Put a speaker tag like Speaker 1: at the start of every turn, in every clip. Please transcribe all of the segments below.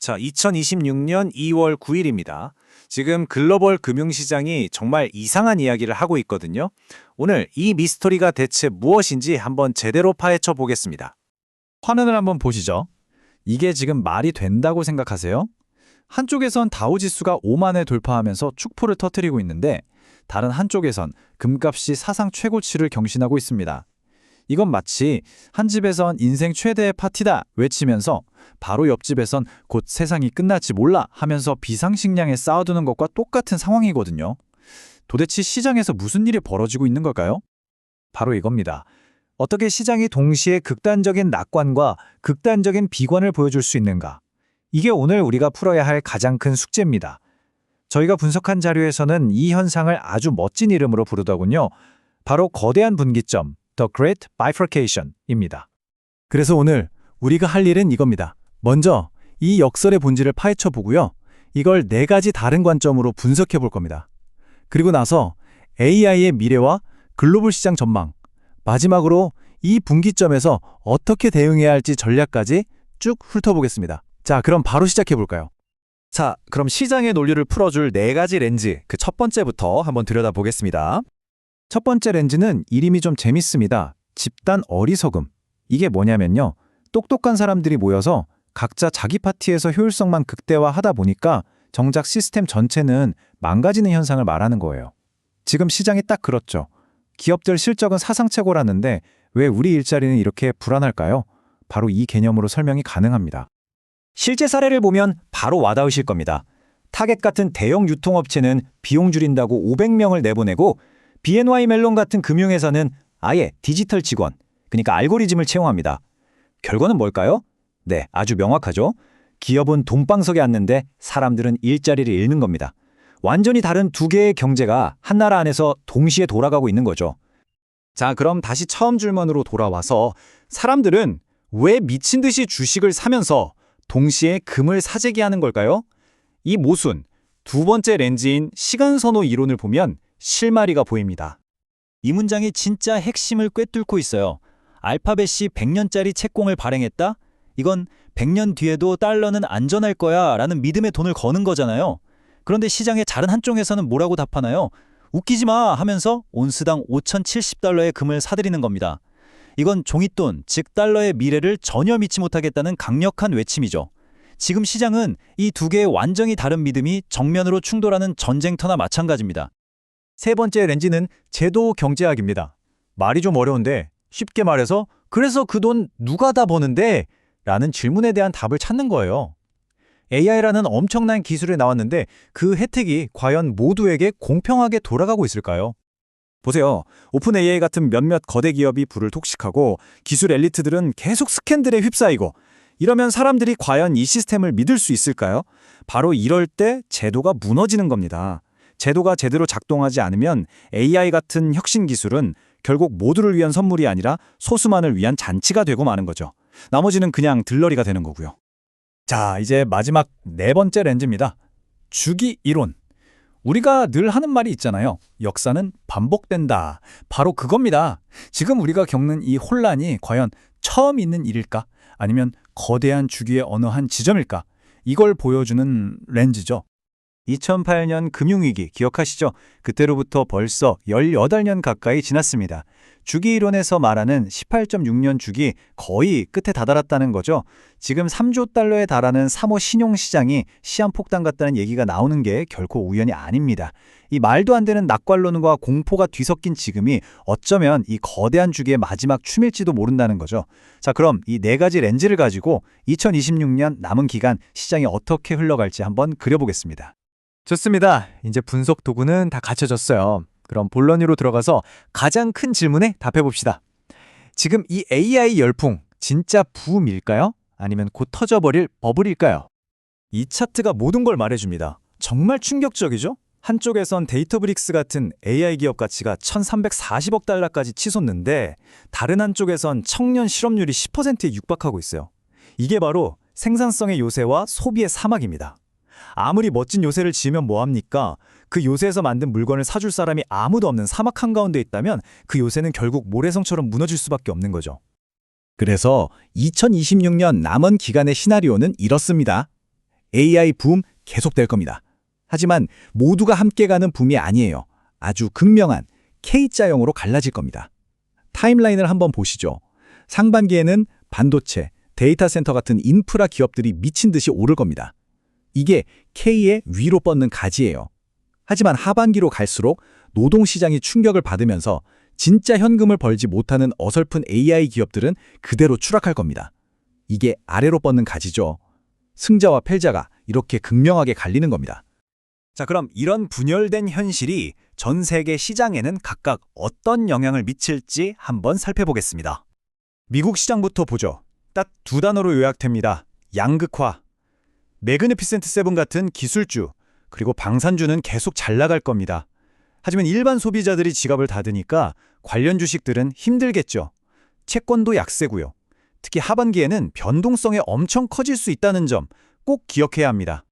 Speaker 1: 자, 2026년 2월 9일입니다. 지금 글로벌 금융시장이 정말 이상한 이야기를 하고 있거든요. 오늘 이 미스터리가 대체 무엇인지 한번 제대로 파헤쳐 보겠습니다.
Speaker 2: 화면을 한번 보시죠. 이게 지금 말이 된다고 생각하세요? 한쪽에선 다우지수가 5만을 돌파하면서 축포를 터뜨리고 있는데 다른 한쪽에선 금값이 사상 최고치를 경신하고 있습니다. 이건 마치 한 집에선 인생 최대의 파티다 외치면서 바로 옆집에선 곧 세상이 끝날지 몰라 하면서 비상식량에 쌓아두는 것과 똑같은 상황이거든요. 도대체 시장에서 무슨 일이 벌어지고 있는 걸까요? 바로 이겁니다. 어떻게 시장이 동시에 극단적인 낙관과 극단적인 비관을 보여줄 수 있는가? 이게 오늘 우리가 풀어야 할 가장 큰 숙제입니다. 저희가 분석한 자료에서는 이 현상을 아주 멋진 이름으로 부르더군요. 바로 거대한 분기점, The Great Bifurcation입니다. 그래서 오늘 우리가 할 일은 이겁니다. 먼저 이 역설의 본질을 파헤쳐 보고요. 이걸 4가지 다른 관점으로 분석해 볼 겁니다. 그리고 나서 AI의 미래와 글로벌 시장 전망, 마지막으로 이 분기점에서 어떻게 대응해야 할지 전략까지 쭉 훑어보겠습니다. 자, 그럼 바로 시작해 볼까요? 자, 그럼 시장의 논리를 풀어줄 4가지 렌즈, 그 첫 번째부터 한번 들여다보겠습니다. 첫 번째 렌즈는 이름이 좀 재밌습니다. 집단 어리석음. 이게 뭐냐면요. 똑똑한 사람들이 모여서 각자 자기 파티에서 효율성만 극대화하다 보니까 정작 시스템 전체는 망가지는 현상을 말하는 거예요. 지금 시장이 딱 그렇죠. 기업들 실적은 사상 최고라는데 왜 우리 일자리는 이렇게 불안할까요? 바로 이 개념으로 설명이 가능합니다. 실제 사례를 보면 바로 와닿으실 겁니다. 타겟 같은 대형 유통업체는 비용 줄인다고 500명을 내보내고 BNY 멜론 같은 금융회사는 아예 디지털 직원, 그러니까 알고리즘을 채용합니다. 결과는 뭘까요? 네, 아주 명확하죠. 기업은 돈방석에 앉는데 사람들은 일자리를 잃는 겁니다. 완전히 다른 두 개의 경제가 한 나라 안에서 동시에 돌아가고 있는 거죠. 자, 그럼 다시 처음 질문으로 돌아와서 사람들은 왜 미친 듯이 주식을 사면서 동시에 금을 사재기 하는 걸까요? 이 모순, 두 번째 렌즈인 시간선호 이론을 보면 실마리가 보입니다. 이 문장이 진짜 핵심을 꿰뚫고 있어요. 알파벳이 100년짜리 채공을 발행했다? 이건 100년 뒤에도 달러는 안전할 거야 라는 믿음의 돈을 거는 거잖아요. 그런데 시장의 다른 한쪽에서는 뭐라고 답하나요? 웃기지 마 하면서 온스당 5,070달러의 금을 사들이는 겁니다. 이건 종잇돈, 즉 달러의 미래를 전혀 믿지 못하겠다는 강력한 외침이죠. 지금 시장은 이 두 개의 완전히 다른 믿음이 정면으로 충돌하는 전쟁터나 마찬가지입니다. 세 번째 렌즈는 제도 경제학입니다. 말이 좀 어려운데 쉽게 말해서 그래서 그 돈 누가 다 버는데? 라는 질문에 대한 답을 찾는 거예요. AI라는 엄청난 기술이 나왔는데 그 혜택이 과연 모두에게 공평하게 돌아가고 있을까요? 보세요. 오픈 AI 같은 몇몇 거대 기업이 불을 독식하고 기술 엘리트들은 계속 스캔들에 휩싸이고 이러면 사람들이 과연 이 시스템을 믿을 수 있을까요? 바로 이럴 때 제도가 무너지는 겁니다. 제도가 제대로 작동하지 않으면 AI 같은 혁신 기술은 결국 모두를 위한 선물이 아니라 소수만을 위한 잔치가 되고 마는 거죠. 나머지는 그냥 들러리가 되는 거고요. 자, 이제 마지막 4번째 렌즈입니다. 주기 이론. 우리가 늘 하는 말이 있잖아요. 역사는 반복된다. 바로 그겁니다. 지금 우리가 겪는 이 혼란이 과연 처음 있는 일일까? 아니면 거대한 주기의 어느 한 지점일까? 이걸 보여주는 렌즈죠. 2008년 금융위기 기억하시죠? 그때로부터 벌써 18년 가까이 지났습니다. 주기 이론에서 말하는 18.6년 주기 거의 끝에 다다랐다는 거죠. 지금 3조 달러에 달하는 3호 신용시장이 시한폭탄 같다는 얘기가 나오는 게 결코 우연이 아닙니다. 이 말도 안 되는 낙관론과 공포가 뒤섞인 지금이 어쩌면 이 거대한 주기의 마지막 춤일지도 모른다는 거죠. 자, 그럼 이 4가지 렌즈를 가지고 2026년 남은 기간 시장이 어떻게 흘러갈지 한번 그려보겠습니다. 좋습니다. 이제 분석 도구는 다 갖춰졌어요. 그럼 본론으로 들어가서 가장 큰 질문에 답해봅시다. 지금 이 AI 열풍 진짜 붐일까요? 아니면 곧 터져버릴 버블일까요? 이 차트가 모든 걸 말해줍니다. 정말 충격적이죠? 한쪽에선 데이터브릭스 같은 AI 기업 가치가 1,340억 달러까지 치솟는데 다른 한쪽에선 청년 실업률이 10%에 육박하고 있어요. 이게 바로 생산성의 요새와 소비의 사막입니다. 아무리 멋진 요새를 지으면 뭐합니까? 그 요새에서 만든 물건을 사줄 사람이 아무도 없는 사막 한가운데 있다면 그 요새는 결국 모래성처럼 무너질 수밖에 없는 거죠. 그래서 2026년 남은 기간의 시나리오는 이렇습니다.
Speaker 3: AI 붐 계속될 겁니다. 하지만 모두가 함께 가는 붐이 아니에요. 아주 극명한 K자형으로 갈라질 겁니다. 타임라인을 한번 보시죠. 상반기에는 반도체, 데이터 센터 같은 인프라 기업들이 미친 듯이 오를 겁니다. 이게 K의 위로 뻗는 가지예요. 하지만 하반기로 갈수록 노동시장이 충격을 받으면서 진짜 현금을 벌지 못하는 어설픈 AI 기업들은 그대로 추락할 겁니다. 이게 아래로 뻗는 가지죠. 승자와 패자가 이렇게 극명하게 갈리는 겁니다.
Speaker 1: 자, 그럼 이런 분열된 현실이 전 세계 시장에는 각각 어떤 영향을 미칠지 한번 살펴보겠습니다. 미국 시장부터 보죠. 딱 두 단어로 요약됩니다. 양극화. 매그니피센트 세븐 같은 기술주, 그리고 방산주는 계속 잘 나갈 겁니다. 하지만 일반 소비자들이 지갑을 닫으니까 관련 주식들은 힘들겠죠. 채권도 약세고요. 특히 하반기에는 변동성이 엄청 커질 수 있다는 점 꼭 기억해야 합니다.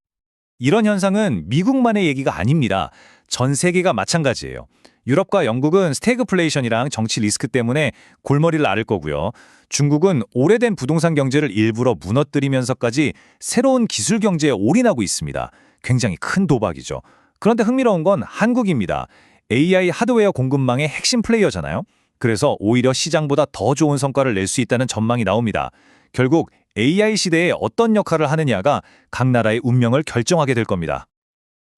Speaker 1: 이런 현상은 미국만의 얘기가 아닙니다. 전 세계가 마찬가지예요. 유럽과 영국은 스태그플레이션이랑 정치 리스크 때문에 골머리를 앓을 거고요. 중국은 오래된 부동산 경제를 일부러 무너뜨리면서까지 새로운 기술 경제에 올인하고 있습니다. 굉장히 큰 도박이죠. 그런데 흥미로운 건 한국입니다. AI 하드웨어 공급망의 핵심 플레이어잖아요. 그래서 오히려 시장보다 더 좋은 성과를 낼 수 있다는 전망이 나옵니다. 결국 AI 시대에 어떤 역할을 하느냐가 각 나라의 운명을 결정하게 될 겁니다.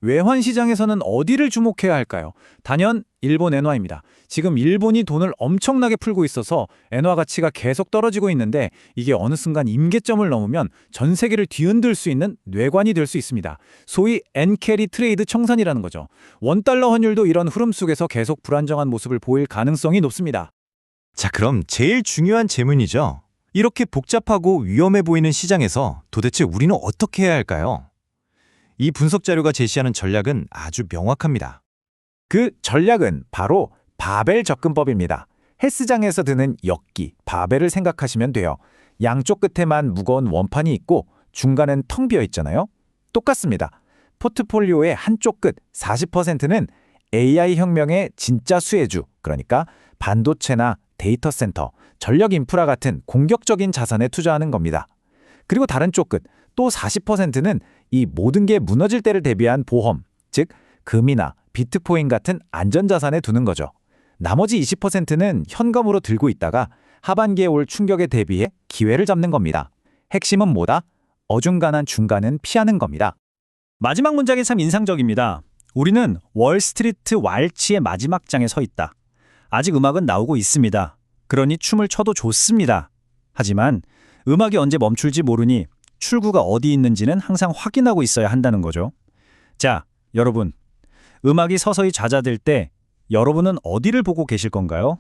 Speaker 2: 외환 시장에서는 어디를 주목해야 할까요? 단연 일본 엔화입니다. 지금 일본이 돈을 엄청나게 풀고 있어서 엔화 가치가 계속 떨어지고 있는데 이게 어느 순간 임계점을 넘으면 전 세계를 뒤흔들 수 있는 뇌관이 될 수 있습니다. 소위 엔캐리 트레이드 청산이라는 거죠. 원달러 환율도 이런 흐름 속에서 계속 불안정한 모습을 보일 가능성이 높습니다.
Speaker 1: 자, 그럼 제일 중요한 질문이죠. 이렇게 복잡하고 위험해 보이는 시장에서 도대체 우리는 어떻게 해야 할까요? 이 분석 자료가 제시하는 전략은 아주 명확합니다.
Speaker 2: 그 전략은 바로 바벨 접근법입니다. 헬스장에서 드는 역기, 바벨을 생각하시면 돼요. 양쪽 끝에만 무거운 원판이 있고 중간은 텅 비어 있잖아요. 똑같습니다. 포트폴리오의 한쪽 끝 40%는 AI 혁명의 진짜 수혜주, 그러니까 반도체나 데이터 센터, 전력 인프라 같은 공격적인 자산에 투자하는 겁니다. 그리고 다른 쪽 끝, 또 40%는 이 모든 게 무너질 때를 대비한 보험, 즉 금이나 비트코인 같은 안전자산에 두는 거죠. 나머지 20%는 현금으로 들고 있다가 하반기에 올 충격에 대비해 기회를 잡는 겁니다. 핵심은 뭐다? 어중간한 중간은 피하는 겁니다.
Speaker 4: 마지막 문장이 참 인상적입니다. 우리는 월스트리트 왈츠의 마지막 장에 서 있다. 아직 음악은 나오고 있습니다. 그러니 춤을 춰도 좋습니다. 하지만 음악이 언제 멈출지 모르니 출구가 어디 있는지는 항상 확인하고 있어야 한다는 거죠. 자, 여러분. 음악이 서서히 잦아들 때 여러분은 어디를 보고 계실 건가요?